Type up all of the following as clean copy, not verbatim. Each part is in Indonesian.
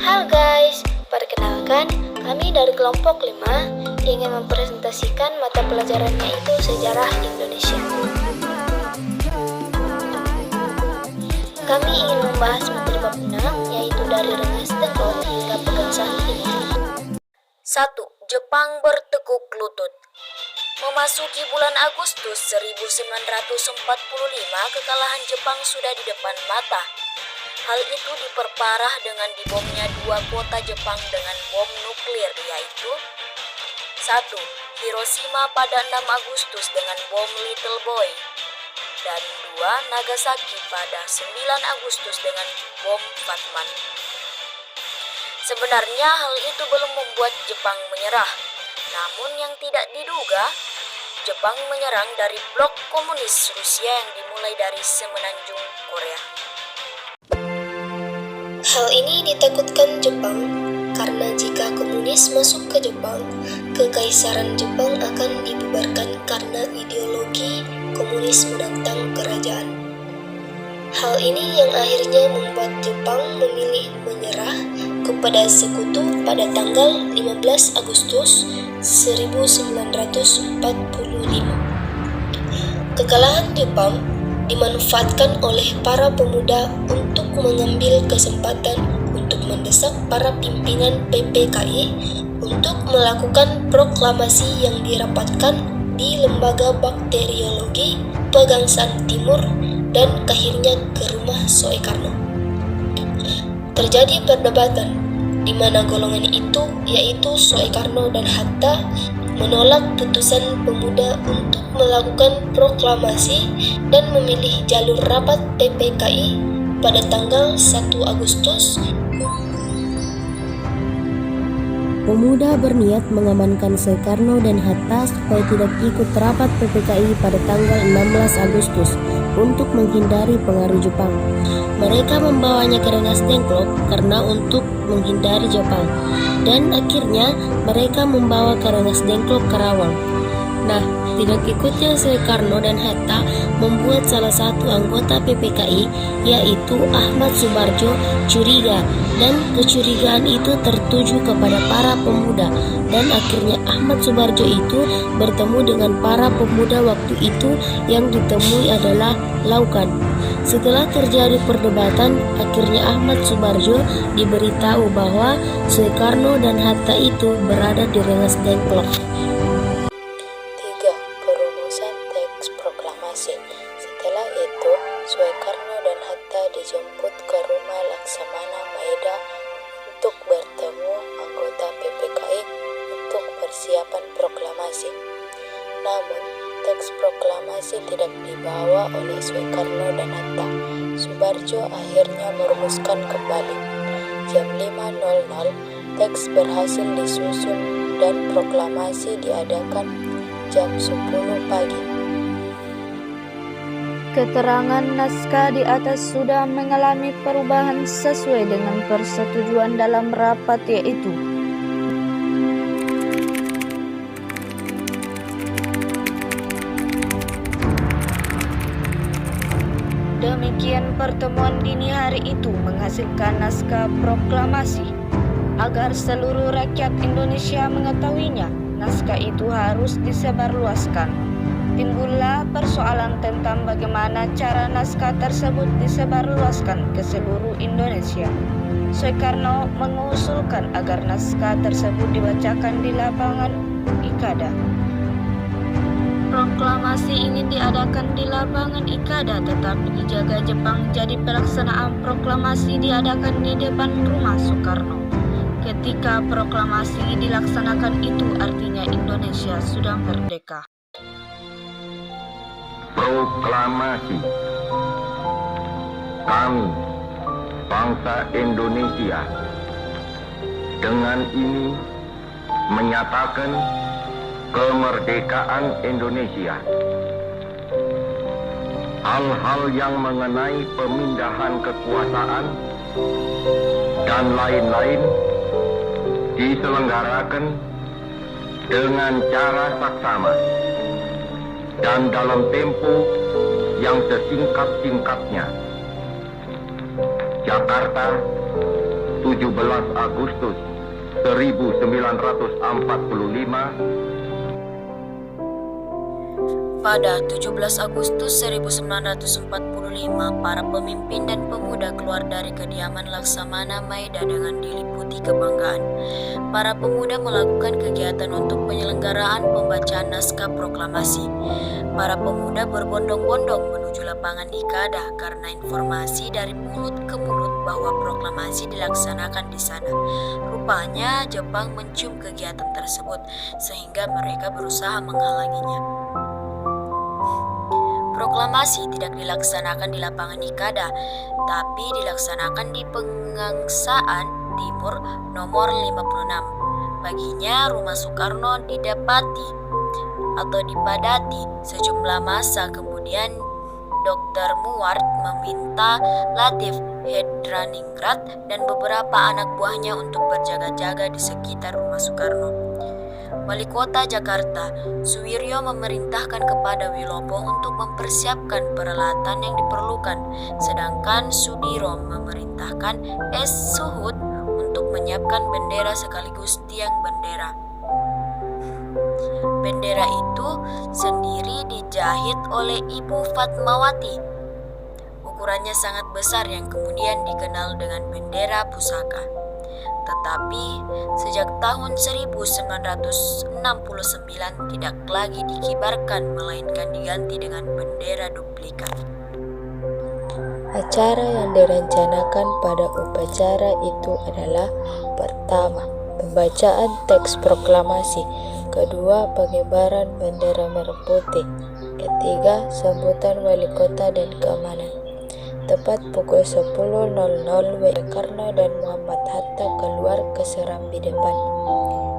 Halo guys, perkenalkan kami dari kelompok 5 ingin mempresentasikan mata pelajarannya itu Sejarah Indonesia. Kami ingin membahas materi bab 6 yaitu dari Rengas Dengklok hingga Pegangsaan Timur. 1. Jepang bertekuk lutut. Memasuki bulan Agustus 1945, kekalahan Jepang sudah di depan mata. Hal itu diperparah dengan dibomnya dua kota Jepang dengan bom nuklir, yaitu 1. Hiroshima pada 6 Agustus dengan bom Little Boy, dan 2. Nagasaki pada 9 Agustus dengan bom Fatman. Sebenarnya hal itu belum membuat Jepang menyerah, namun yang tidak diduga, Jepang menyerang dari blok komunis Rusia yang dimulai dari semenanjung Korea. Hal ini ditakutkan Jepang karena jika komunis masuk ke Jepang, kekaisaran Jepang akan dibubarkan karena ideologi komunis menantang kerajaan. Hal ini yang akhirnya membuat Jepang memilih menyerah kepada sekutu pada tanggal 15 Agustus 1945. Kekalahan Jepang dimanfaatkan oleh para pemuda untuk mengambil kesempatan untuk mendesak para pimpinan PPKI untuk melakukan proklamasi yang dirapatkan di Lembaga Bakteriologi Pegangsaan Timur dan akhirnya ke rumah Soekarno. Terjadi perdebatan di mana golongan itu, yaitu Soekarno dan Hatta, menolak putusan pemuda untuk melakukan proklamasi dan memilih jalur rapat PPKI pada tanggal 1 Agustus. Pemuda berniat mengamankan Soekarno dan Hatta supaya tidak ikut rapat PPKI pada tanggal 16 Agustus untuk menghindari pengaruh Jepang. Mereka membawanya ke Rengas Dengklok karena untuk menghindari Jepang, dan akhirnya mereka membawa ke Rengas Dengklok Karawang. Nah, tidak ikutnya Soekarno dan Hatta membuat salah satu anggota PPKI, yaitu Ahmad Subarjo, curiga, dan kecurigaan itu tertuju kepada para pemuda, dan akhirnya Ahmad Subarjo itu bertemu dengan para pemuda waktu itu yang ditemui adalah Laukan. Setelah terjadi perdebatan, akhirnya Ahmad Subarjo diberitahu bahwa Soekarno dan Hatta itu berada di Rengas Dengklok. Setelah itu, Soekarno dan Hatta dijemput ke rumah Laksamana Maeda untuk bertemu anggota PPKI untuk persiapan proklamasi. Namun, teks proklamasi tidak dibawa oleh Soekarno dan Hatta. Subarjo akhirnya merumuskan kembali. Jam 5.00, teks berhasil disusun dan proklamasi diadakan jam 10 pagi. Keterangan naskah di atas sudah mengalami perubahan sesuai dengan persetujuan dalam rapat, yaitu demikian pertemuan dini hari itu menghasilkan naskah proklamasi. Agar seluruh rakyat Indonesia mengetahuinya, naskah itu harus disebarluaskan. Timbullah persoalan tentang bagaimana cara naskah tersebut disebarluaskan ke seluruh Indonesia. Soekarno mengusulkan agar naskah tersebut dibacakan di lapangan Ikada. Proklamasi ini diadakan di lapangan Ikada, tetapi dijaga Jepang, jadi pelaksanaan proklamasi diadakan di depan rumah Soekarno. Ketika proklamasi dilaksanakan itu artinya Indonesia sudah merdeka. Proklamasi. Kami, bangsa Indonesia, dengan ini menyatakan kemerdekaan Indonesia. Hal-hal yang mengenai pemindahan kekuasaan dan lain-lain diselenggarakan dengan cara saksama dan dalam tempo yang sesingkat-singkatnya. Jakarta, 17 Agustus 1945, pada 17 Agustus 1945, para pemimpin dan pemuda keluar dari kediaman Laksamana Maeda dengan diliputi kebanggaan. Para pemuda melakukan kegiatan untuk penyelenggaraan pembacaan naskah proklamasi. Para pemuda berbondong-bondong menuju lapangan Ikada karena informasi dari mulut ke mulut bahwa proklamasi dilaksanakan di sana. Rupanya Jepang mencium kegiatan tersebut sehingga mereka berusaha menghalanginya. Proklamasi tidak dilaksanakan di lapangan Ikada, tapi dilaksanakan di Pengangsaan Timur nomor 56. Paginya rumah Soekarno dipadati sejumlah massa. Kemudian Dr. Muward meminta Latif Hedraningrat dan beberapa anak buahnya untuk berjaga-jaga di sekitar rumah Soekarno. Wali Kota Jakarta, Suwiryo memerintahkan kepada Wilopo untuk mempersiapkan peralatan yang diperlukan, sedangkan Sudiro memerintahkan S. Suhut untuk menyiapkan bendera sekaligus tiang bendera. Bendera itu sendiri dijahit oleh Ibu Fatmawati. Ukurannya sangat besar yang kemudian dikenal dengan bendera pusaka. Tetapi sejak tahun 1969 tidak lagi dikibarkan melainkan diganti dengan bendera duplikat. Acara yang direncanakan pada upacara itu adalah: pertama, pembacaan teks proklamasi; kedua, pengibaran bendera merah putih; ketiga, sambutan wali kota dan keamanan. Tepat pukul 10.00 Soekarno dan Muhammad Hatta keluar ke serambi depan,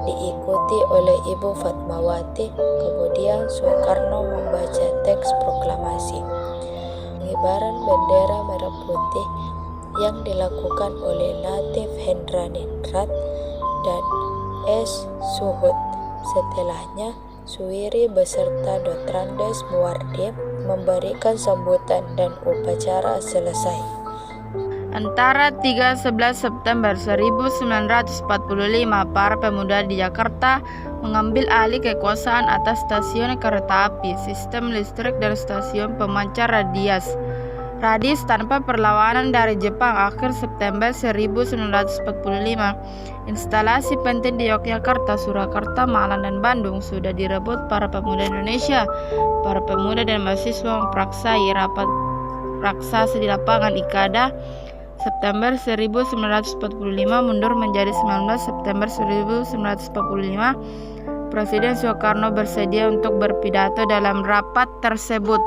diikuti oleh Ibu Fatmawati. Kemudian Soekarno membaca teks proklamasi. Pengibaran bendera merah putih yang dilakukan oleh Latif Hedraningrat dan S. Suhut. Setelahnya, Suwiri beserta Dotrandes Muwardi memberikan sambutan dan upacara selesai. Antara 3-11 September 1945, para pemuda di Jakarta mengambil alih kekuasaan atas stasiun kereta api, sistem listrik, dan stasiun pemancar radis tanpa perlawanan dari Jepang. Akhir September 1945, instalasi penting di Yogyakarta, Surakarta, Malang, dan Bandung sudah direbut para pemuda Indonesia. Para pemuda dan mahasiswa mempraksai rapat raksasa di lapangan Ikada. September 1945 mundur menjadi 19 September 1945. Presiden Soekarno bersedia untuk berpidato dalam rapat tersebut.